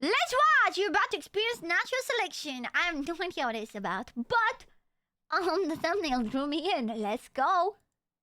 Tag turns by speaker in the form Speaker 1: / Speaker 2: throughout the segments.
Speaker 1: Let's watch! You're about to experience natural selection. I have no idea what it's about, but the thumbnail drew me in. Let's go.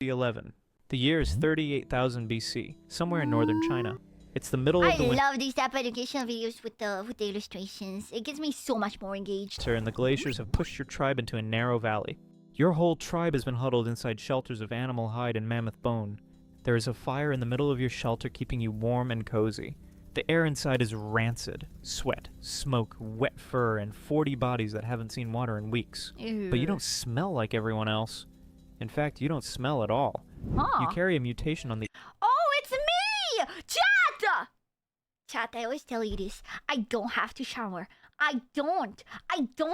Speaker 2: 11. The year is 38,000 BC, somewhere in northern China. It's the middle of the winter.
Speaker 1: I love these type of educational videos with the illustrations. It gets me so much more engaged.
Speaker 2: And the glaciers have pushed your tribe into a narrow valley. Your whole tribe has been huddled inside shelters of animal hide and mammoth bone. There is a fire in the middle of your shelter keeping you warm and cozy. The air inside is rancid. Sweat, smoke, wet fur, and 40 bodies that haven't seen water in weeks.
Speaker 1: Ew.
Speaker 2: But you don't smell like everyone else. In fact, you don't smell at all.
Speaker 1: Huh.
Speaker 2: You carry a mutation on the...
Speaker 1: Oh, it's me! Chat! Chat, I always tell you this. I don't have to shower. I don't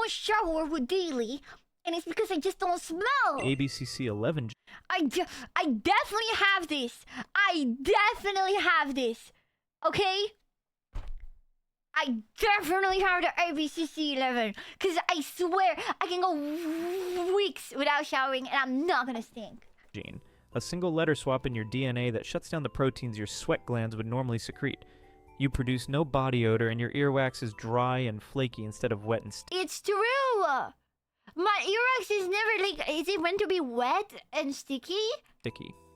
Speaker 1: shower daily. And it's because I just don't smell.
Speaker 2: ABCC 11.
Speaker 1: I definitely have this. I definitely have this. Okay? I definitely have the ABCC 11. Because I swear I can go weeks without showering and I'm not going to stink.
Speaker 2: Gene. A single letter swap in your DNA that shuts down the proteins your sweat glands would normally secrete. You produce no body odor and your earwax is dry and flaky instead of wet and sticky.
Speaker 1: It's true! My earwax is never like... Is it meant to be wet and sticky?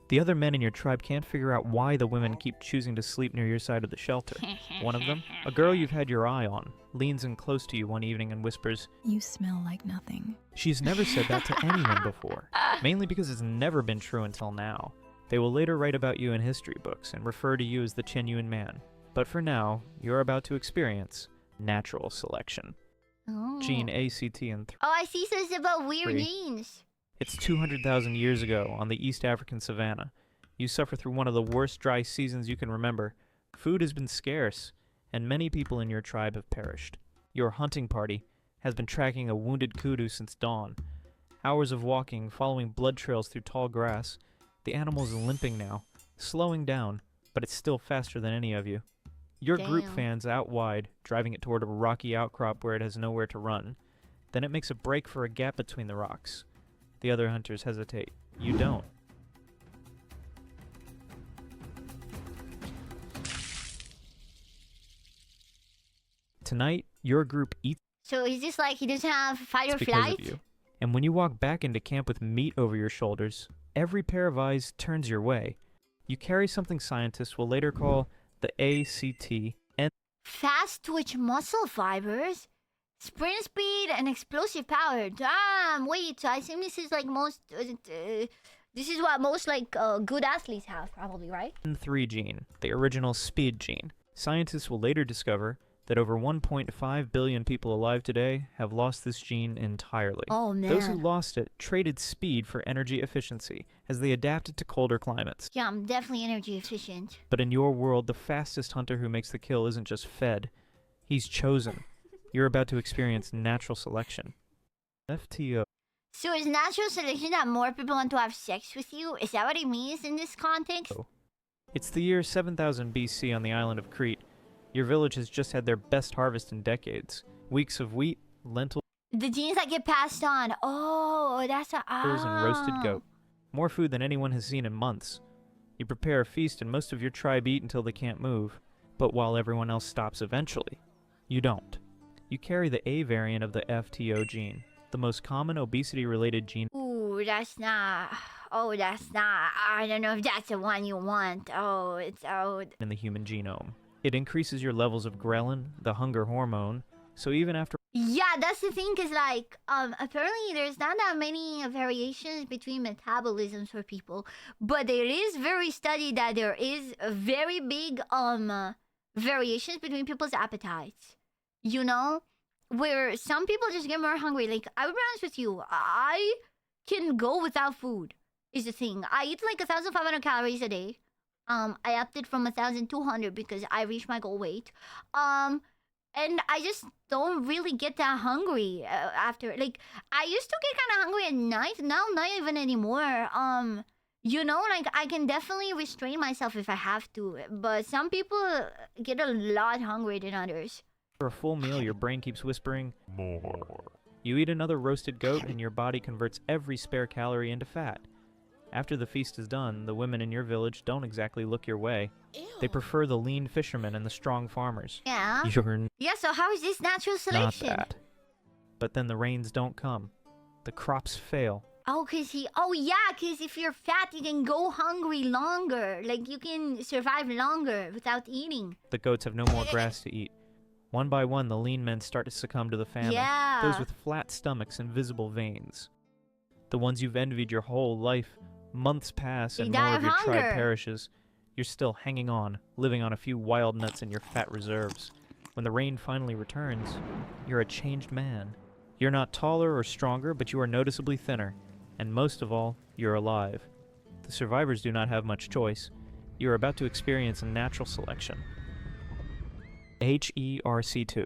Speaker 2: The other men in your tribe can't figure out why the women keep choosing to sleep near your side of the shelter. One of them, a girl you've had your eye on, leans in close to you one evening and whispers,
Speaker 3: "You smell like nothing."
Speaker 2: She's never said that to anyone before, mainly because it's never been true until now. They will later write about you in history books and refer to you as the genuine man. But for now, you're about to experience natural selection.
Speaker 1: Oh.
Speaker 2: Gene ACT and 3.
Speaker 1: Oh, I see something about weird genes.
Speaker 2: It's 200,000 years ago on the East African savanna. You suffer through one of the worst dry seasons you can remember. Food has been scarce, and many people in your tribe have perished. Your hunting party has been tracking a wounded kudu since dawn. Hours of walking, following blood trails through tall grass. The animal is limping now, slowing down, but it's still faster than any of you. Your group fans out wide, driving it toward a rocky outcrop where it has nowhere to run. Then it makes a break for a gap between the rocks. The other hunters hesitate. You don't. Tonight, your group eats.
Speaker 1: So is this like he doesn't have fight or
Speaker 2: because
Speaker 1: flight?
Speaker 2: of you. And when you walk back into camp with meat over your shoulders, every pair of eyes turns your way. You carry something scientists will later call the ACT and
Speaker 1: Fast twitch muscle fibers, sprint speed, and explosive power. Damn, wait, so I think this is like most... this is what most like good athletes have, probably, right?
Speaker 2: 3 gene, the original speed gene. Scientists will later discover that over 1.5 billion people alive today have lost this gene entirely.
Speaker 1: Oh, man.
Speaker 2: Those who lost it traded speed for energy efficiency as they adapted to colder climates.
Speaker 1: Yeah, I'm definitely energy efficient.
Speaker 2: But in your world, the fastest hunter who makes the kill isn't just fed. He's chosen. You're about to experience natural selection. FTO.
Speaker 1: So is natural selection that more people want to have sex with you? Is that what it means in this context?
Speaker 2: It's the year 7000 BC on the island of Crete. Your village has just had their best harvest in decades. Weeks of wheat, lentils,
Speaker 1: The genes that get passed on. Oh, that's a...
Speaker 2: and roasted goat. More food than anyone has seen in months. You prepare a feast and most of your tribe eat until they can't move. But while everyone else stops eventually, you don't. You carry the A variant of the FTO gene, the most common obesity-related gene.
Speaker 1: Ooh, that's not... Oh, that's not... I don't know if that's the one you want. Oh, it's out.
Speaker 2: In the human genome. It increases your levels of ghrelin, the hunger hormone, so even after...
Speaker 1: Yeah, that's the thing, because, like, apparently there's not that many variations between metabolisms for people, but there is very studied that there is a very big, variations between people's appetites. You know? Where some people just get more hungry. Like, I would be honest with you, I can go without food, is the thing. I eat, like, 1,500 calories a day. I upped it from 1,200 because I reached my goal weight. And I just don't really get that hungry after. Like, I used to get kind of hungry at night. Now, not even anymore. You know, like, I can definitely restrain myself if I have to. But some people get a lot hungrier than others.
Speaker 2: For a full meal, your brain keeps whispering, more. You eat another roasted goat and your body converts every spare calorie into fat. After the feast is done, the women in your village don't exactly look your way.
Speaker 3: Ew.
Speaker 2: They prefer the lean fishermen and the strong farmers.
Speaker 1: Yeah.
Speaker 2: You're
Speaker 1: Yeah, so how is this natural
Speaker 2: not
Speaker 1: selection?
Speaker 2: that. But then the rains don't come. The crops fail.
Speaker 1: Oh, cause if you're fat, you can go hungry longer. Like, you can survive longer without eating.
Speaker 2: The goats have no more grass to eat. One by one, the lean men start to succumb to the famine.
Speaker 1: Yeah.
Speaker 2: Those with flat stomachs and visible veins. The ones you've envied your whole life. Months pass
Speaker 1: They
Speaker 2: and
Speaker 1: die
Speaker 2: more
Speaker 1: of
Speaker 2: of your tribe
Speaker 1: hunger.
Speaker 2: perishes. You're still hanging on, living on a few wild nuts in your fat reserves. When the rain finally returns, you're a changed man. You're not taller or stronger, but you are noticeably thinner. And most of all, you're alive. The survivors do not have much choice. You are about to experience a natural selection. HERC2,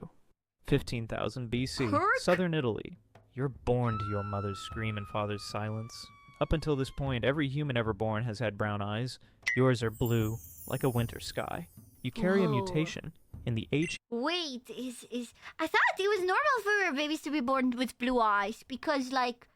Speaker 2: 15,000 BC,
Speaker 1: Herc?
Speaker 2: southern Italy. You're born to your mother's scream and father's silence. Up until this point, every human ever born has had brown eyes. Yours are blue, like a winter sky. You carry a
Speaker 1: Whoa.
Speaker 2: mutation in the
Speaker 1: Wait, I thought it was normal for babies to be born with blue eyes because, like,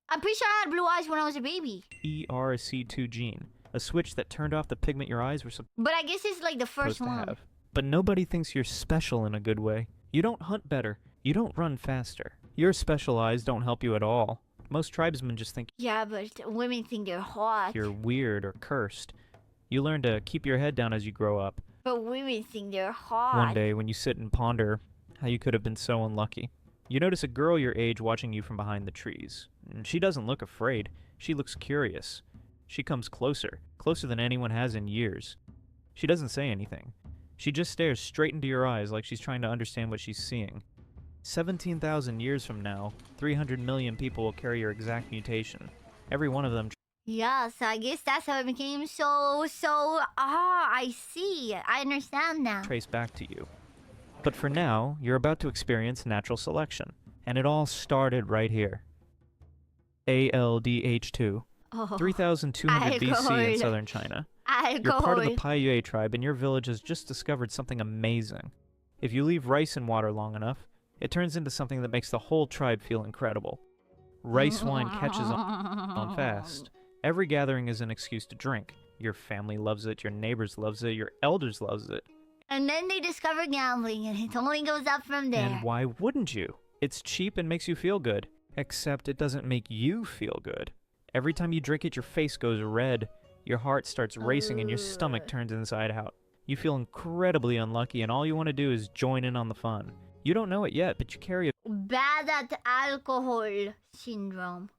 Speaker 1: I'm pretty sure I had blue eyes when I was a baby.
Speaker 2: HERC2 gene, a switch that turned off the pigment your eyes were
Speaker 1: But I guess it's like the first
Speaker 2: supposed to
Speaker 1: one.
Speaker 2: have. But nobody thinks you're special in a good way. You don't hunt better. You don't run faster. Your special eyes don't help you at all. Most tribesmen just think
Speaker 1: Yeah, but women think they're hot.
Speaker 2: you're weird or cursed. You learn to keep your head down as you grow up.
Speaker 1: But women think they're hot.
Speaker 2: One day, when you sit and ponder how you could have been so unlucky, you notice a girl your age watching you from behind the trees. And she doesn't look afraid. She looks curious. She comes closer, closer than anyone has in years. She doesn't say anything. She just stares straight into your eyes like she's trying to understand what she's seeing. 17,000 years from now, 300 million people will carry your exact mutation. Every one of them
Speaker 1: Yeah, so I guess that's how it became I see. I understand now.
Speaker 2: trace back to you. But for now, you're about to experience natural selection. And it all started right here. ALDH2,
Speaker 1: Oh,
Speaker 2: 3200 BC in
Speaker 1: Alcohol.
Speaker 2: southern China. You're
Speaker 1: alcohol.
Speaker 2: part of the Paiute tribe, and your village has just discovered something amazing. If you leave rice in water long enough, it turns into something that makes the whole tribe feel incredible. Rice wine catches on fast. Every gathering is an excuse to drink. Your family loves it, your neighbors loves it, your elders loves it.
Speaker 1: And then they discover gambling, and it only goes up from there.
Speaker 2: And why wouldn't you? It's cheap and makes you feel good. Except it doesn't make you feel good. Every time you drink it, your face goes red. Your heart starts racing and your stomach
Speaker 1: Ugh.
Speaker 2: turns inside out. You feel incredibly unlucky, and all you want to do is join in on the fun. You don't know it yet, but you carry
Speaker 1: Bad at alcohol syndrome.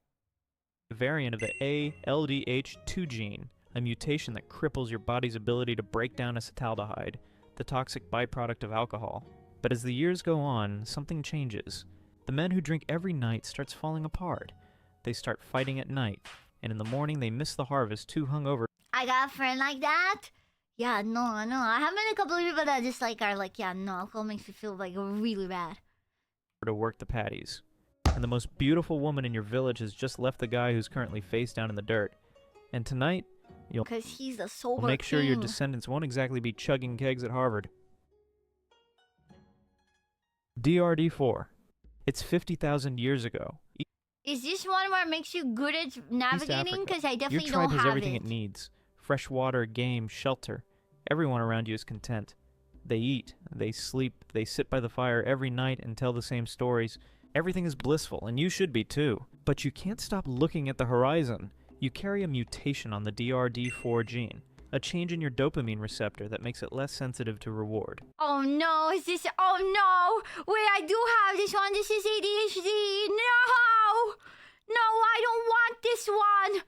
Speaker 2: a variant of the ALDH2 gene, a mutation that cripples your body's ability to break down acetaldehyde, the toxic byproduct of alcohol. But as the years go on, something changes. The men who drink every night starts falling apart. They start fighting at night, and in the morning they miss the harvest too hungover
Speaker 1: I got a friend like that. Yeah, no. I have met a couple of people that just like are like, yeah, no, alcohol makes me feel like really bad.
Speaker 2: to work the paddies. And the most beautiful woman in your village has just left the guy who's currently face down in the dirt. And tonight,
Speaker 1: Because he's the
Speaker 2: we'll
Speaker 1: sober
Speaker 2: make sure your
Speaker 1: king.
Speaker 2: descendants won't exactly be chugging kegs at Harvard. DRD4. It's 50,000 years ago.
Speaker 1: Is this one where it makes you good at navigating?
Speaker 2: Africa.
Speaker 1: Because I
Speaker 2: Your
Speaker 1: definitely
Speaker 2: tribe
Speaker 1: don't
Speaker 2: has
Speaker 1: have
Speaker 2: everything
Speaker 1: it.
Speaker 2: it needs. Fresh water, game, shelter. Everyone around you is content. They eat, they sleep, they sit by the fire every night and tell the same stories. Everything is blissful, and you should be too. But you can't stop looking at the horizon. You carry a mutation on the DRD4 gene, a change in your dopamine receptor that makes it less sensitive to reward.
Speaker 1: Oh no, is this? Oh no! Wait, I do have this one. This is ADHD. No! No, I don't want this one!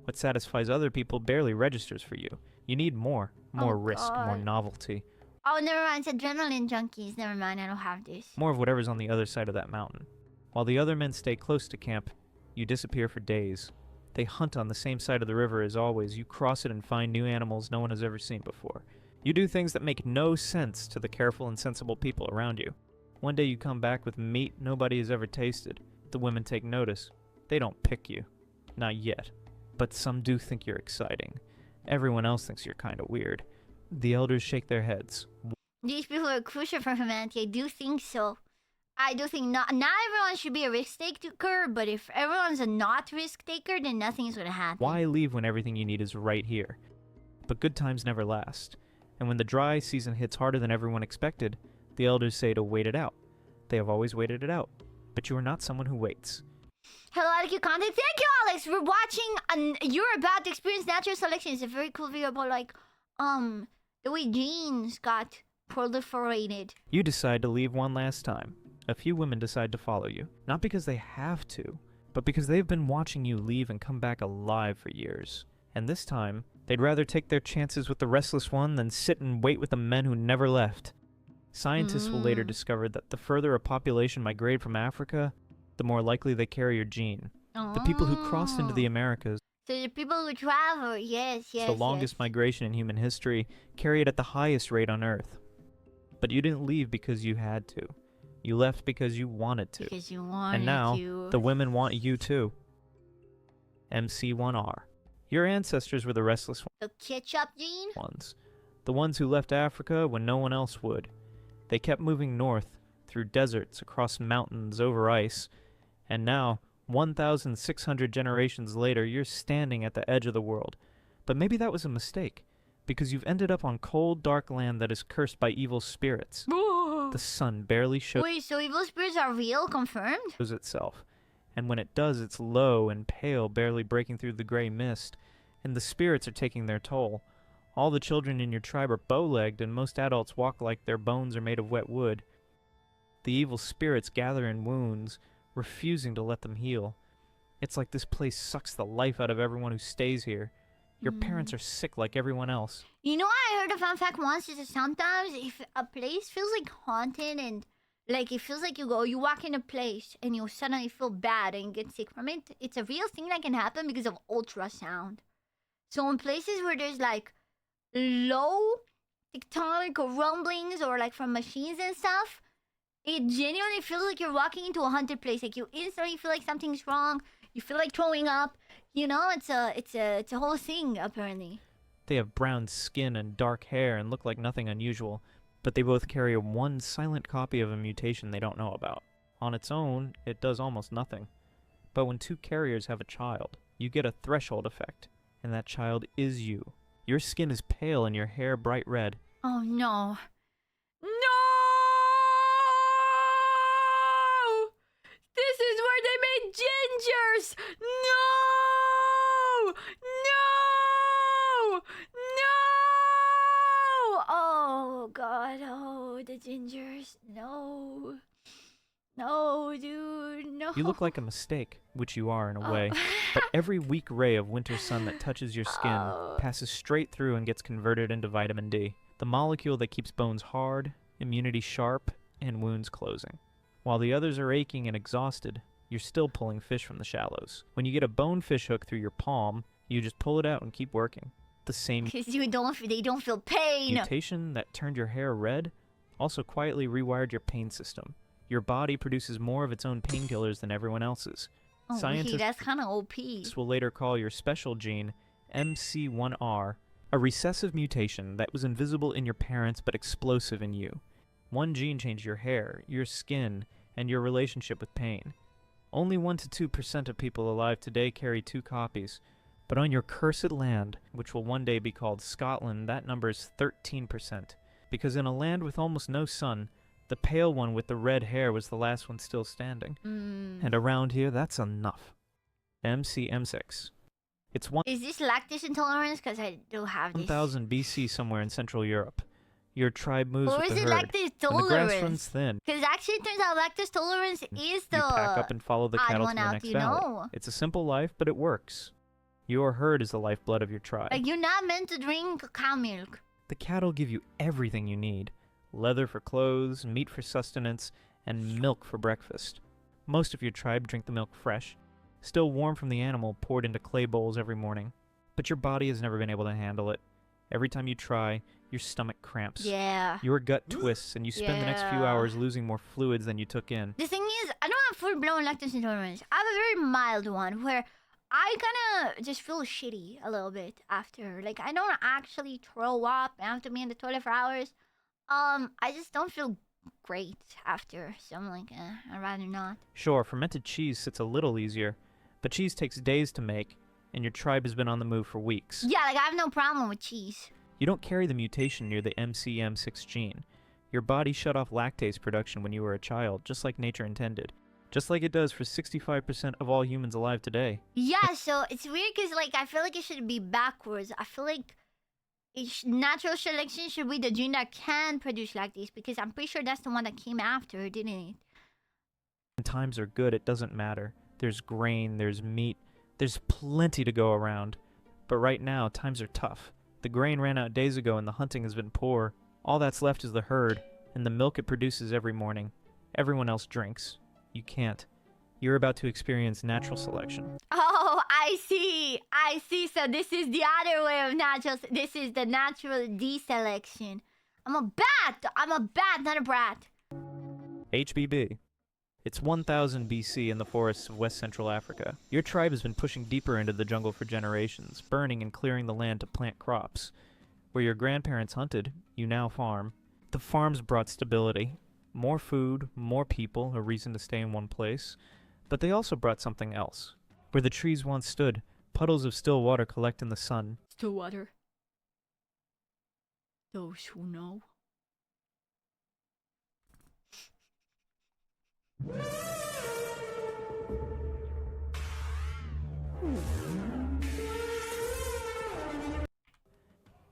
Speaker 2: What satisfies other people barely registers for you. You need more risk, more
Speaker 1: God.
Speaker 2: novelty,
Speaker 1: Oh, never mind. It's adrenaline junkies. Never mind, I don't have this.
Speaker 2: more of whatever's on the other side of that mountain. While the other men stay close to camp, you disappear for days. They hunt on the same side of the river as always. You cross it and find new animals no one has ever seen before. You do things that make no sense to the careful and sensible people around you. One day you come back with meat nobody has ever tasted. The women take notice. They don't pick you. Not yet. But some do think you're exciting. Everyone else thinks you're kinda weird. The elders shake their heads.
Speaker 1: These people are crucial for humanity. I do think so. I do think not everyone should be a risk taker, but if everyone's a not risk taker, then nothing is gonna happen.
Speaker 2: Why leave when everything you need is right here? But good times never last. And when the dry season hits harder than everyone expected, the elders say to wait it out. They have always waited it out. But you are not someone who waits.
Speaker 1: Hello, IQ content. Thank you, Alex. We're watching. You're about to experience natural selection. It's a very cool video about like, the way genes got proliferated.
Speaker 2: You decide to leave one last time. A few women decide to follow you, not because they have to, but because they've been watching you leave and come back alive for years. And this time, they'd rather take their chances with the restless one than sit and wait with the men who never left. Scientists will later discover that the further a population migrated from Africa, the more likely they carry your gene. The people who crossed into the Americas,
Speaker 1: So the people who travel, yes.
Speaker 2: the longest migration in human history, carry it at the highest rate on Earth. But you didn't leave because you had to. You left because you wanted to.
Speaker 1: Because you wanted
Speaker 2: and now,
Speaker 1: to.
Speaker 2: the women want you too. MC1R. Your ancestors were the restless
Speaker 1: The ketchup gene?
Speaker 2: ones. The ones who left Africa when no one else would. They kept moving north, through deserts, across mountains, over ice. And now, 1,600 generations later, you're standing at the edge of the world. But maybe that was a mistake, because you've ended up on cold, dark land that is cursed by evil spirits. The sun barely shows
Speaker 1: Wait, so evil spirits are real? Confirmed?
Speaker 2: itself, and when it does, it's low and pale, barely breaking through the gray mist, and the spirits are taking their toll. All the children in your tribe are bow-legged, and most adults walk like their bones are made of wet wood. The evil spirits gather in wounds, refusing to let them heal. It's like this place sucks the life out of everyone who stays here. Your parents are sick like everyone else.
Speaker 1: You know, I heard a fun fact once is that sometimes if a place feels like haunted and like it feels like you walk in a place and you suddenly feel bad and get sick from it, it's a real thing that can happen because of ultrasound. So in places where there's like low tectonic rumblings or like from machines and stuff, it genuinely feels like you're walking into a haunted place. Like you instantly feel like something's wrong. You feel like throwing up. You know, it's a whole thing apparently.
Speaker 2: They have brown skin and dark hair and look like nothing unusual, but they both carry one silent copy of a mutation they don't know about. On its own, it does almost nothing. But when two carriers have a child, you get a threshold effect, and that child is you. Your skin is pale and your hair bright red.
Speaker 1: Oh no. No! This is where they made gingers! No! No! No! Oh god, oh, the gingers. No. No, dude, no.
Speaker 2: You look like a mistake, which you are in a way, but every weak ray of winter sun that touches your skin passes straight through and gets converted into vitamin D, the molecule that keeps bones hard, immunity sharp, and wounds closing. While the others are aching and exhausted, you're still pulling fish from the shallows. When you get a bonefish hook through your palm, you just pull it out and keep working. The same
Speaker 1: Because they don't feel pain.
Speaker 2: mutation that turned your hair red also quietly rewired your pain system. Your body produces more of its own painkillers than everyone else's.
Speaker 1: Oh,
Speaker 2: Scientists
Speaker 1: that's kind of OP.
Speaker 2: will later call your special gene MC1R, a recessive mutation that was invisible in your parents but explosive in you. One gene changed your hair, your skin, and your relationship with pain. Only 1 to 2% of people alive today carry 2 copies, but on your cursed land, which will one day be called Scotland, that number is 13%, because in a land with almost no sun, the pale one with the red hair was the last one still standing. And around here, that's enough. MC6. It's
Speaker 1: Is this lactose intolerance? Because I do have this.
Speaker 2: 1000 BC somewhere in Central Europe. Your tribe moves
Speaker 1: Or
Speaker 2: with
Speaker 1: is
Speaker 2: the
Speaker 1: it
Speaker 2: herd,
Speaker 1: lactose
Speaker 2: and the grass runs
Speaker 1: tolerance?
Speaker 2: thin.
Speaker 1: Because actually it turns out lactose tolerance is the...
Speaker 2: You pack up and follow the
Speaker 1: odd
Speaker 2: cattle to
Speaker 1: one
Speaker 2: the
Speaker 1: out,
Speaker 2: next
Speaker 1: you
Speaker 2: valley.
Speaker 1: know.
Speaker 2: It's a simple life, but it works. Your herd is the lifeblood of your tribe.
Speaker 1: Like, you're not meant to drink cow milk.
Speaker 2: The cattle give you everything you need. Leather for clothes, meat for sustenance, and milk for breakfast. Most of your tribe drink the milk fresh, still warm from the animal poured into clay bowls every morning. But your body has never been able to handle it. Every time you try, your stomach cramps.
Speaker 1: Yeah.
Speaker 2: Your gut twists, and you spend the next few
Speaker 1: Yeah.
Speaker 2: hours losing more fluids than you took in.
Speaker 1: The thing is, I don't have full-blown lactose intolerance. I have a very mild one where I kind of just feel shitty a little bit after. Like, I don't actually throw up and have to be in the toilet for hours. I just don't feel great after. So I'm like, I'd rather not.
Speaker 2: Sure, fermented cheese sits a little easier, but cheese takes days to make, and your tribe has been on the move for weeks.
Speaker 1: Yeah, like I have no problem with cheese.
Speaker 2: You don't carry the mutation near the MCM6 gene. Your body shut off lactase production when you were a child, just like nature intended. Just like it does for 65% of all humans alive today.
Speaker 1: Yeah, so it's weird because like I feel like it should be backwards. I feel like natural selection should be the gene that can produce lactase because I'm pretty sure that's the one that came after, didn't it?
Speaker 2: When times are good, it doesn't matter. There's grain, there's meat, there's plenty to go around. But right now, times are tough. The grain ran out days ago and the hunting has been poor. All that's left is the herd, and the milk it produces every morning. Everyone else drinks. You can't. You're about to experience natural selection.
Speaker 1: Oh, I see. I see. So this is the other way of natural. This is the natural deselection. I'm a bat. I'm a bat, not a brat.
Speaker 2: HBB. It's 1000 BC in the forests of West Central Africa. Your tribe has been pushing deeper into the jungle for generations, burning and clearing the land to plant crops. Where your grandparents hunted, you now farm. The farms brought stability. More food, more people, a reason to stay in one place. But they also brought something else. Where the trees once stood, puddles of still water collect in the sun.
Speaker 1: Still water. Those who know.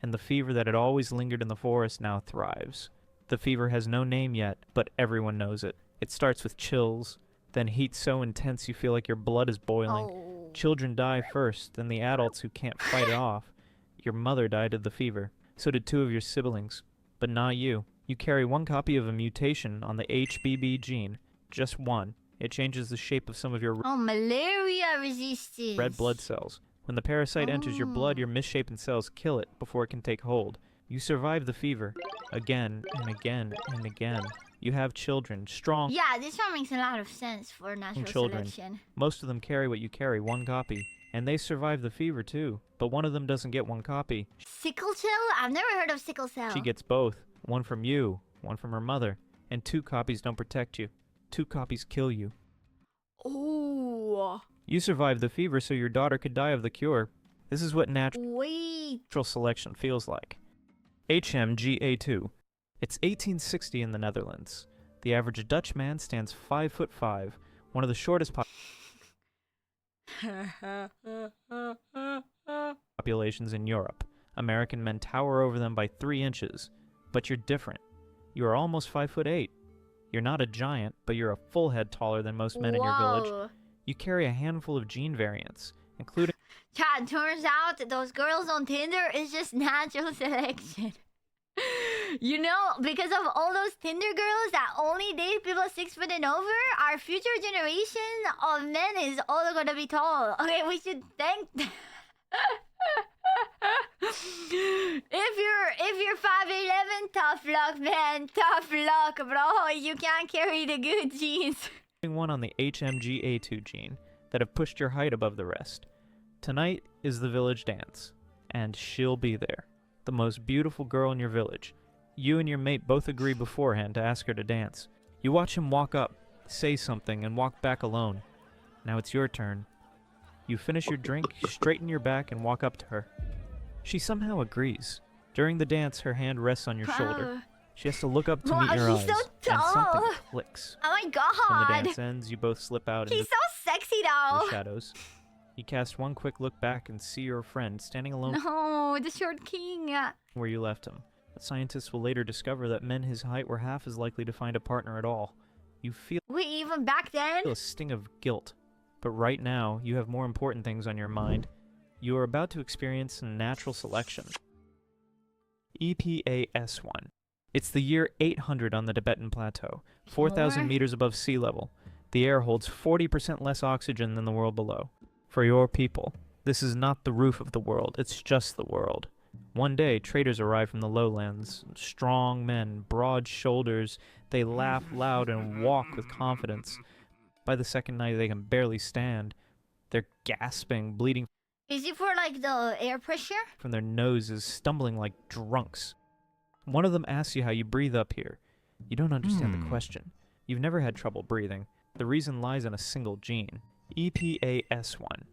Speaker 2: And the fever that had always lingered in the forest now thrives. The fever has no name yet, but everyone knows it. It starts with chills, then heat so intense you feel like your blood is boiling.
Speaker 1: Oh.
Speaker 2: Children die first, then the adults who can't fight it off. Your mother died of the fever. So did 2 of your siblings. But not you. You carry 1 copy of a mutation on the HBB gene. Just 1. It changes the shape of some of your
Speaker 1: Oh, malaria resistance.
Speaker 2: red blood cells. When the parasite enters your blood,
Speaker 1: Oh.
Speaker 2: your misshapen cells kill it before it can take hold. You survive the fever. Again and again and again. You have children, strong
Speaker 1: Yeah, this one makes a lot of sense for natural
Speaker 2: children.
Speaker 1: selection.
Speaker 2: Most of them carry what you carry, 1 copy. And they survive the fever too. But one of them doesn't get 1 copy.
Speaker 1: Sickle cell? I've never heard of sickle cell.
Speaker 2: She gets both. 1 from you, 1 from her mother. And 2 copies don't protect you. 2 copies kill you.
Speaker 1: Oh.
Speaker 2: You survived the fever so your daughter could die of the cure. This is what natural
Speaker 1: Wait.
Speaker 2: selection feels like. HMGA2. It's 1860 in the Netherlands. The average Dutch man stands 5'5", one of the shortest populations in Europe. American men tower over them by 3 inches. But you're different. You are almost 5'8". You're not a giant, but you're a full head taller than most men in your village.
Speaker 1: Whoa.
Speaker 2: You carry a handful of gene variants, including
Speaker 1: Chad, turns out that those girls on Tinder is just natural selection. You know, because of all those Tinder girls that only date people 6 foot and over, our future generation of men is all gonna be tall. Okay, we should thank them. if you're 5'11", tough luck, man. Tough luck, bro. You can't carry the good genes.
Speaker 2: one on the HMGA2 gene that have pushed your height above the rest. Tonight is the village dance, and she'll be there. The most beautiful girl in your village. You and your mate both agree beforehand to ask her to dance. You watch him walk up, say something, and walk back alone. Now it's your turn. You finish your drink, straighten your back, and walk up to her. She somehow agrees. During the dance, her hand rests on your shoulder. She has to look up to
Speaker 1: Wow,
Speaker 2: meet your eyes,
Speaker 1: she's so
Speaker 2: and something
Speaker 1: tall.
Speaker 2: clicks.
Speaker 1: Oh my
Speaker 2: When the
Speaker 1: god.
Speaker 2: dance ends, you both slip out
Speaker 1: He's
Speaker 2: into
Speaker 1: so sexy
Speaker 2: the
Speaker 1: though.
Speaker 2: shadows. You cast one quick look back and see your friend standing alone
Speaker 1: No, the short king.
Speaker 2: where you left him. But scientists will later discover that men his height were half as likely to find a partner at all. You feel
Speaker 1: Wait, even back then?
Speaker 2: a sting of guilt. But right now, you have more important things on your mind. You are about to experience natural selection. EPAS1. It's the year 800 on the Tibetan Plateau, 4,000
Speaker 1: More?
Speaker 2: meters above sea level. The air holds 40% less oxygen than the world below. For your people, this is not the roof of the world, it's just the world. One day, traders arrive from the lowlands. Strong men, broad shoulders, they laugh loud and walk with confidence. By the second night, they can barely stand. They're gasping, bleeding
Speaker 1: Is it for like the air pressure?
Speaker 2: from their noses, stumbling like drunks. One of them asks you how you breathe up here. You don't understand the question. You've never had trouble breathing. The reason lies in a single gene, EPAS1.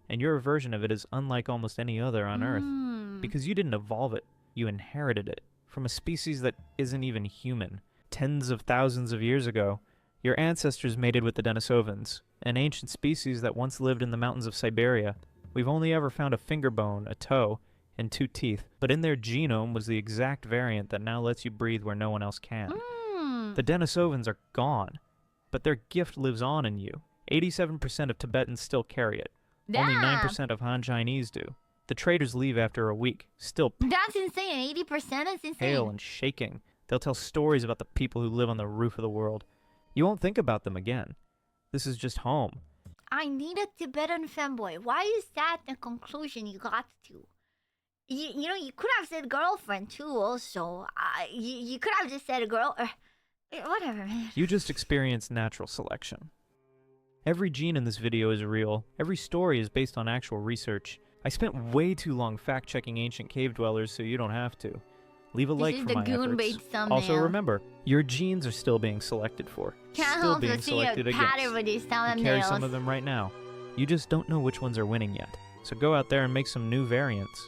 Speaker 2: And your version of it is unlike almost any other on Earth, because you didn't evolve it, you inherited it from a species that isn't even human. Tens of thousands of years ago, your ancestors mated with the Denisovans, an ancient species that once lived in the mountains of Siberia. We've only ever found a finger bone, a toe, and 2 teeth, but in their genome was the exact variant that now lets you breathe where no one else can. The Denisovans are gone, but their gift lives on in you. 87% of Tibetans still carry it. Only 9% of Han Chinese do. The traders leave after a week, still
Speaker 1: That's insane. 80%? That's insane.
Speaker 2: pale and shaking. They'll tell stories about the people who live on the roof of the world. You won't think about them again. This is just home.
Speaker 1: I need a Tibetan femboy. Why is that the conclusion you got to? You know, you could have said girlfriend too also. You could have just said a girl. Whatever, man.
Speaker 2: You just experienced natural selection. Every gene in this video is real. Every story is based on actual research. I spent way too long fact-checking ancient cave dwellers, so you don't have to. Leave a like for my efforts. Also remember, your genes are still being selected for.
Speaker 1: Can't
Speaker 2: Still
Speaker 1: help
Speaker 2: being
Speaker 1: but see a
Speaker 2: selected
Speaker 1: pattern with
Speaker 2: against.
Speaker 1: these
Speaker 2: You carry some
Speaker 1: thumbnails.
Speaker 2: of them right now. You just don't know which ones are winning yet. So go out there and make some new variants.